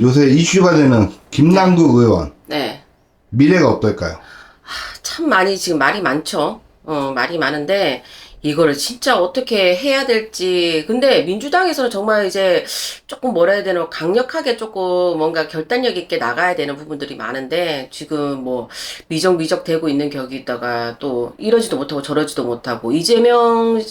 요새 이슈가 되는 김남국 의원 네. 미래가 어떨까요? 참 많이 지금 말이 많죠. 말이 많은데 이거를 진짜 어떻게 해야 될지. 근데 민주당에서는 정말 이제 조금 뭐라 해야 되나 강력하게 조금 뭔가 결단력 있게 나가야 되는 부분들이 많은데 지금 뭐 미적미적 되고 있는 격이다가 또 이러지도 못하고 저러지도 못하고 이재명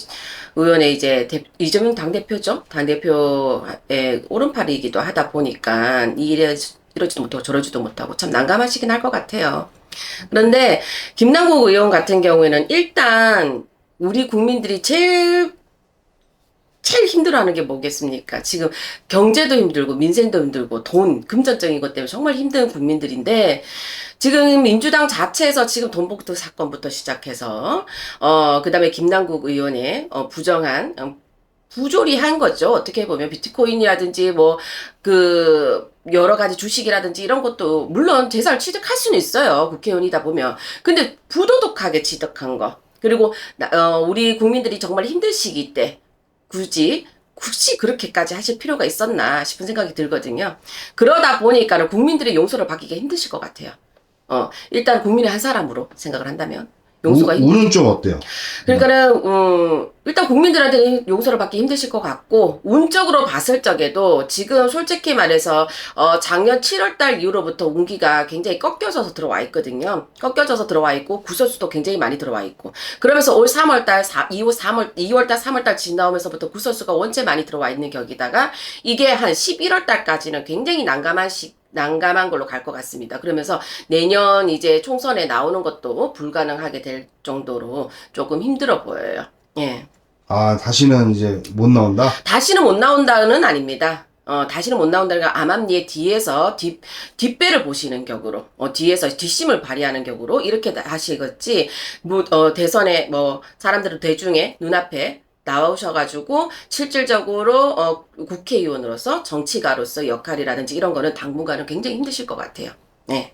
의원의 이제 이재명 당대표죠. 당대표의 오른팔이기도 하다 보니까 이러지도 못하고 저러지도 못하고 참 난감하시긴 할 것 같아요. 그런데 김남국 의원 같은 경우에는 일단 우리 국민들이 제일 힘들어하는 게 뭐겠습니까? 지금 경제도 힘들고 민생도 힘들고 돈, 금전적인 것 때문에 정말 힘든 국민들인데 지금 민주당 자체에서 지금 돈봉투 사건부터 시작해서 그다음에 김남국 의원의 부정한 부조리한 거죠. 어떻게 보면 비트코인이라든지 뭐 그 여러 가지 주식이라든지 이런 것도 물론 재산을 취득할 수는 있어요. 국회의원이다 보면. 근데 부도덕하게 취득한 거. 그리고 우리 국민들이 정말 힘든 시기 때 굳이 그렇게까지 하실 필요가 있었나 싶은 생각이 들거든요. 그러다 보니까는 국민들의 용서를 받기가 힘드실 것 같아요. 일단 국민의 한 사람으로 생각을 한다면 용서가 우는 좀 어때요? 그러니까는 일단 국민들한테는 용서를 받기 힘드실 것 같고 운적으로 봤을 적에도 지금 솔직히 말해서 작년 7월달 이후로부터 운기가 굉장히 꺾여져서 들어와 있거든요. 꺾여져서 들어와 있고 구설수도 굉장히 많이 들어와 있고 그러면서 올 3월달 2월달 3월달 지나오면서부터 구설수가 원체 많이 들어와 있는 격이다가 이게 한 11월달까지는 굉장히 난감한 걸로 갈 것 같습니다. 그러면서 내년 이제 총선에 나오는 것도 불가능하게 될 정도로 조금 힘들어 보여요. 예. 아, 다시는 이제 못 나온다? 다시는 못 나온다는 아닙니다. 다시는 못 나온다는 건 암암리의 뒤에서 뒷배를 보시는 격으로, 뒤에서 뒷심을 발휘하는 격으로 이렇게 하시겠지, 대선에 사람들은 대중의 눈앞에 나오셔가지고 실질적으로 국회의원으로서 정치가로서 역할이라든지 이런 거는 당분간은 굉장히 힘드실 것 같아요. 네.